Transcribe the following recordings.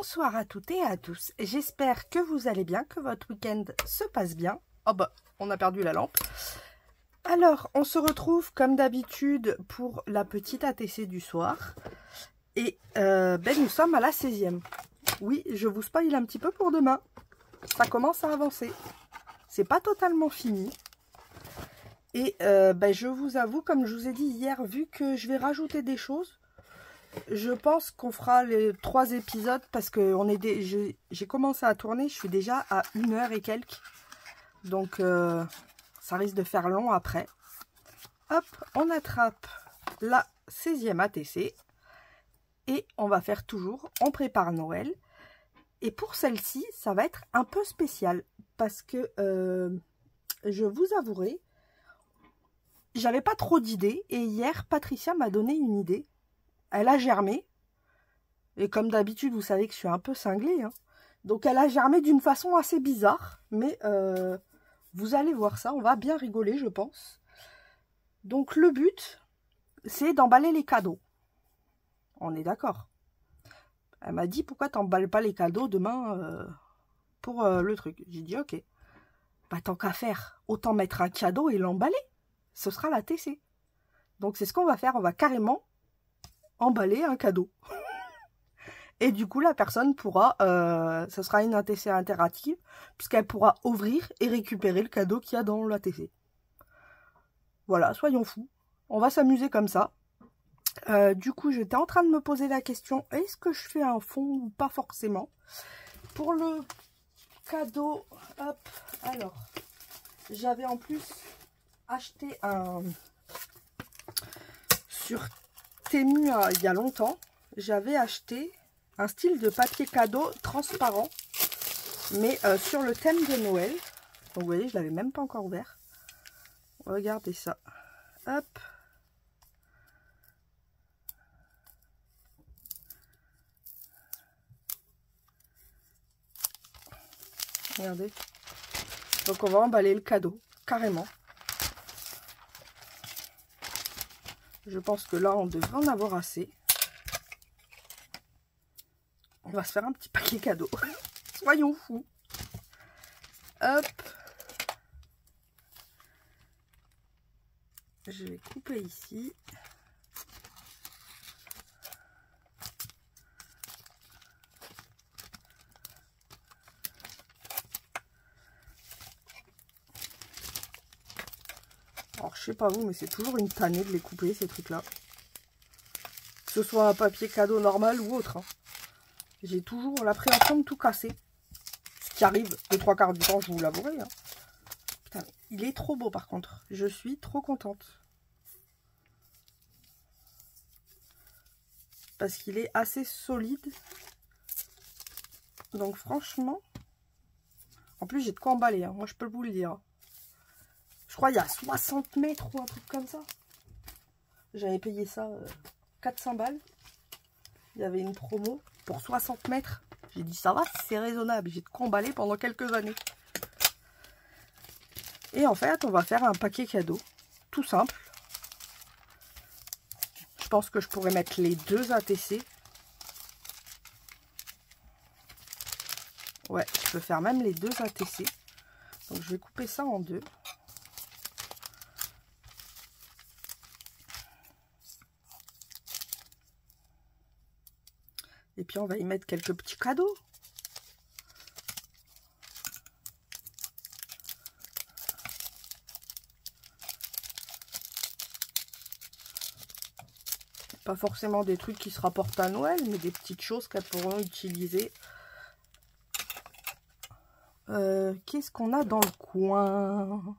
Bonsoir à toutes et à tous, j'espère que vous allez bien, que votre week-end se passe bien. Oh bah, on a perdu la lampe. Alors, on se retrouve comme d'habitude pour la petite ATC du soir. Et nous sommes à la 16e. Oui, je vous spoil un petit peu pour demain. Ça commence à avancer. C'est pas totalement fini. Et je vous avoue, comme je vous ai dit hier, vu que je vais rajouter des choses, je pense qu'on fera les 3 épisodes parce que j'ai commencé à tourner, je suis déjà à 1 heure et quelques. Donc ça risque de faire long après. Hop, on attrape la 16e ATC. Et on va faire toujours, on prépare Noël. Et pour celle-ci, ça va être un peu spécial. Parce que je vous avouerai, j'avais pas trop d'idées. Et hier, Patricia m'a donné une idée. Elle a germé. Et comme d'habitude, vous savez que je suis un peu cinglée. Hein. Donc elle a germé d'une façon assez bizarre. Mais vous allez voir ça, on va bien rigoler, je pense. Donc le but, c'est d'emballer les cadeaux. On est d'accord. Elle m'a dit, pourquoi t'emballes pas les cadeaux demain pour le truc. J'ai dit, ok. Bah tant qu'à faire, autant mettre un cadeau et l'emballer. Ce sera la TC. Donc c'est ce qu'on va faire, on va carrément emballer un cadeau. Et du coup, la personne pourra, ce sera une ATC interactive, puisqu'elle pourra ouvrir et récupérer le cadeau qu'il y a dans l'ATC. Voilà, soyons fous. On va s'amuser comme ça. Du coup, j'étais en train de me poser la question, est-ce que je fais un fond ou pas forcément? Pour le cadeau, hop, alors, j'avais en plus acheté un... Sur Temu il y a longtemps, j'avais acheté un style de papier cadeau transparent, mais sur le thème de Noël. Donc vous voyez, je l'avais même pas encore ouvert. Regardez ça. Hop. Regardez. Donc on va emballer le cadeau, carrément. Je pense que là, on devrait en avoir assez. On va se faire un petit paquet cadeau. Soyons fous. Hop. Je vais couper ici. Alors, je sais pas vous, mais c'est toujours une tannée de les couper, ces trucs-là. Que ce soit un papier cadeau normal ou autre. Hein. J'ai toujours l'appréhension de tout casser. Ce qui arrive de 3/4 du temps, je vous l'avouerai. Hein. Putain, il est trop beau par contre. Je suis trop contente. Parce qu'il est assez solide. Donc franchement... En plus, j'ai de quoi emballer. Hein. Moi, je peux vous le dire. Je crois qu'il y a 60 mètres ou un truc comme ça. J'avais payé ça 400 balles. Il y avait une promo pour 60 mètres. J'ai dit ça va, c'est raisonnable. J'ai de quoi emballer pendant quelques années. Et en fait, on va faire un paquet cadeau. Tout simple. Je pense que je pourrais mettre les 2 ATC. Ouais, je peux faire même les 2 ATC. Donc je vais couper ça en 2. Et puis on va y mettre quelques petits cadeaux. Pas forcément des trucs qui se rapportent à Noël, mais des petites choses qu'elles pourront utiliser. Qu'est-ce qu'on a dans le coin?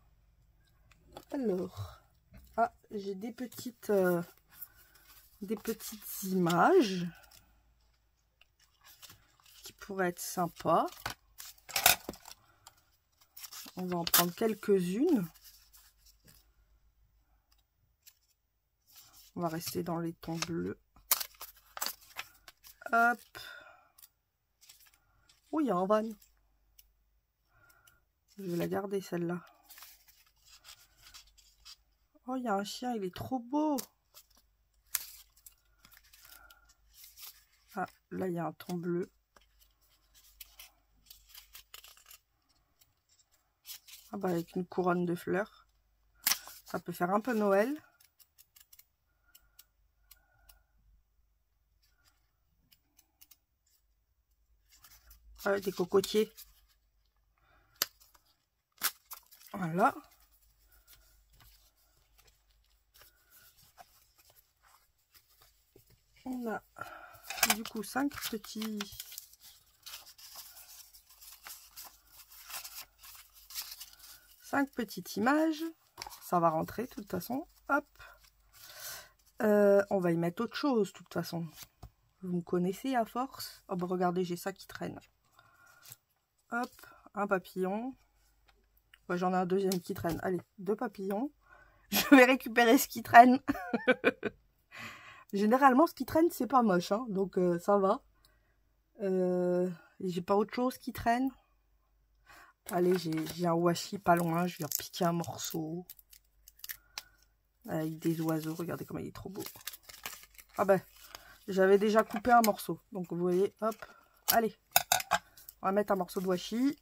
Alors, ah, j'ai des petites images qui pourraient être sympas. On va en prendre quelques-unes. On va rester dans les tons bleus. Hop. Oui, il y a un van. Je vais la garder celle-là. Oh, il y a un chien, il est trop beau. Ah, là, il y a un ton bleu. Ah bah avec une couronne de fleurs. Ça peut faire un peu Noël. Ouais, des cocotiers. Voilà. On a du coup 5 petites images. Ça va rentrer de toute façon. Hop. On va y mettre autre chose de toute façon. Vous me connaissez à force. Oh bah regardez, j'ai ça qui traîne. Hop, un papillon. Ouais, j'en ai un deuxième qui traîne. Allez, 2 papillons. Je vais récupérer ce qui traîne. Généralement, ce qui traîne, c'est pas moche, hein, donc ça va. J'ai pas autre chose qui traîne. Allez, j'ai un washi pas loin, je vais en piquer un morceau. Avec des oiseaux, regardez comme il est trop beau. Ah ben, j'avais déjà coupé un morceau, donc vous voyez, hop, allez. On va mettre un morceau de washi.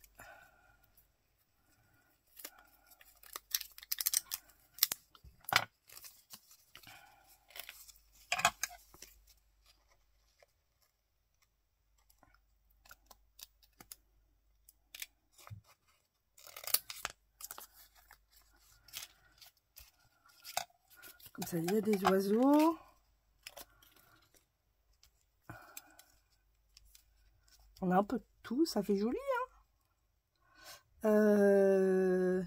Comme ça, il y a des oiseaux. On a un peu de tout, ça fait joli, hein.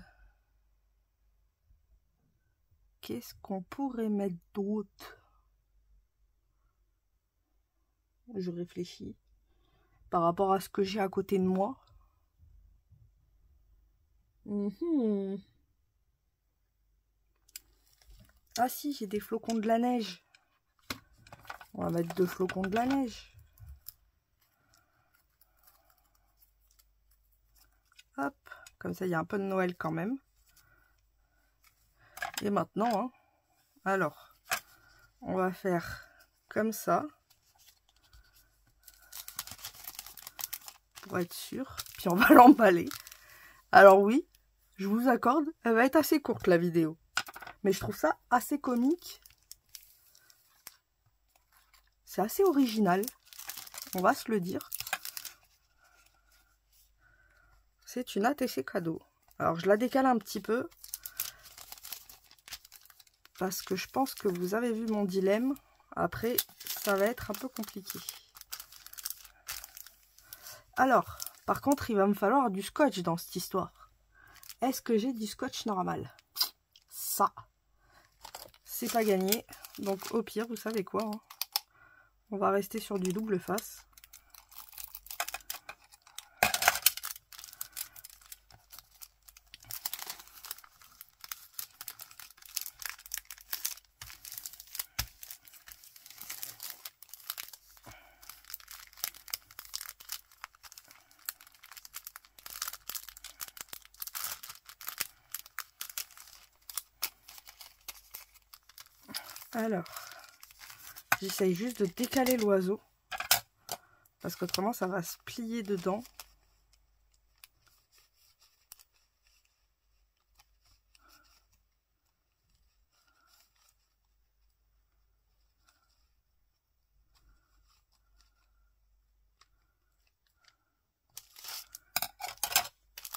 Qu'est-ce qu'on pourrait mettre d'autre? Je réfléchis. Par rapport à ce que j'ai à côté de moi. Ah si, j'ai des flocons de la neige. On va mettre 2 flocons de la neige. Hop, comme ça il y a un peu de Noël quand même. Et maintenant, hein, alors, on va faire comme ça. Pour être sûr. Puis on va l'emballer. Alors oui, je vous accorde, elle va être assez courte la vidéo. Mais je trouve ça assez comique. C'est assez original. On va se le dire. C'est une ATC cadeau. Alors je la décale un petit peu. Parce que je pense que vous avez vu mon dilemme. Après, ça va être un peu compliqué. Alors, par contre, il va me falloir du scotch dans cette histoire. Est-ce que j'ai du scotch normal? Ça, c'est pas gagné. Donc au pire, vous savez quoi, hein, on va rester sur du double face. Alors, j'essaye juste de décaler l'oiseau. Parce qu'autrement, ça va se plier dedans.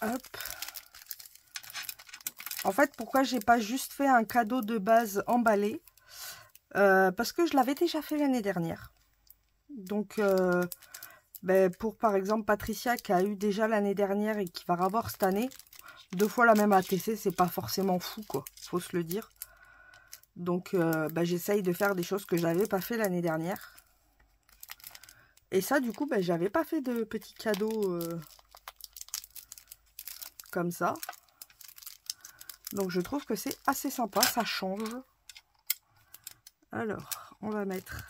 Hop. En fait, pourquoi j'ai pas juste fait un cadeau de base emballé? Parce que je l'avais déjà fait l'année dernière. Donc, pour par exemple Patricia qui a eu déjà l'année dernière et qui va avoir cette année, 2 fois la même ATC, c'est pas forcément fou, quoi. Faut se le dire. Donc, j'essaye de faire des choses que j'avais pas fait l'année dernière. Et ça, du coup, j'avais pas fait de petits cadeaux comme ça. Donc, je trouve que c'est assez sympa, ça change. Alors, on va mettre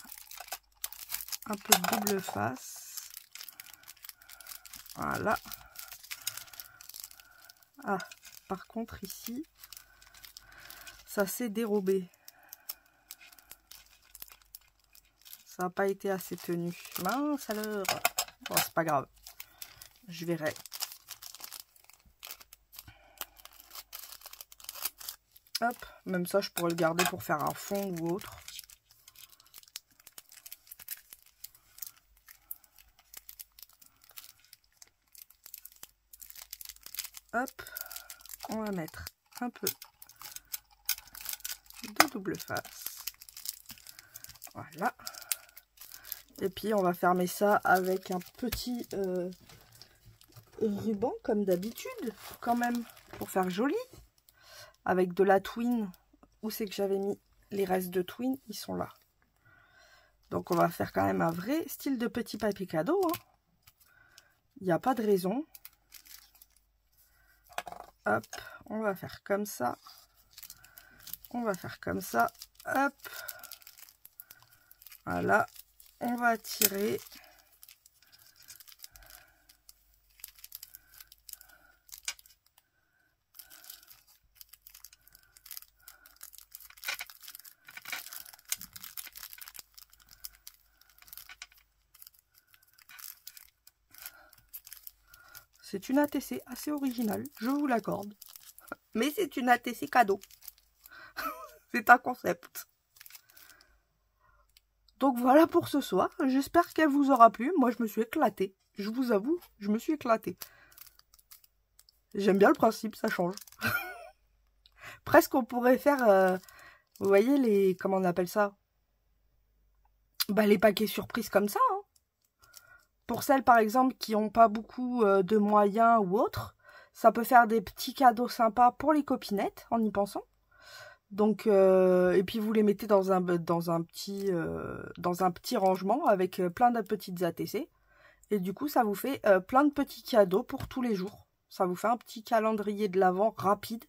un peu de double face. Voilà. Ah, par contre, ici, ça s'est dérobé. Ça n'a pas été assez tenu. Mince alors. Bon, c'est pas grave. Je verrai. Hop, même ça, je pourrais le garder pour faire un fond ou autre. Hop, on va mettre un peu de double face. Voilà. Et puis, on va fermer ça avec un petit ruban, comme d'habitude, quand même, pour faire joli. Avec de la twine. Où c'est que j'avais mis les restes de twine? Ils sont là. Donc, on va faire quand même un vrai style de petit papier cadeau. Hein. Il n'y a pas de raison. Hop, on va faire comme ça. On va faire comme ça. Hop. Voilà. On va tirer. C'est une ATC assez originale, je vous l'accorde. Mais c'est une ATC cadeau. C'est un concept. Donc voilà pour ce soir. J'espère qu'elle vous aura plu. Moi, je me suis éclatée. Je vous avoue, je me suis éclatée. J'aime bien le principe, ça change. Presque on pourrait faire... vous voyez les... Comment on appelle ça? Bah, les paquets surprises comme ça. Hein. Pour celles, par exemple, qui n'ont pas beaucoup de moyens ou autres, ça peut faire des petits cadeaux sympas pour les copinettes, en y pensant. Donc, et puis vous les mettez dans un petit rangement avec plein de petites ATC. Et du coup, ça vous fait plein de petits cadeaux pour tous les jours. Ça vous fait un petit calendrier de l'Avent rapide,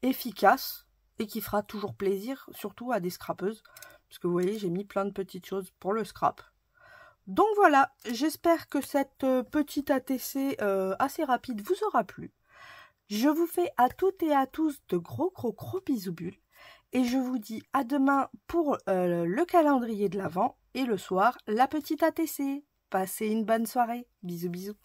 efficace et qui fera toujours plaisir, surtout à des scrapeuses. Parce que vous voyez, j'ai mis plein de petites choses pour le scrap. Donc voilà, j'espère que cette petite ATC assez rapide vous aura plu. Je vous fais à toutes et à tous de gros bisous bulles. Et je vous dis à demain pour le calendrier de l'Avent. Et le soir, la petite ATC. Passez une bonne soirée. Bisous bisous.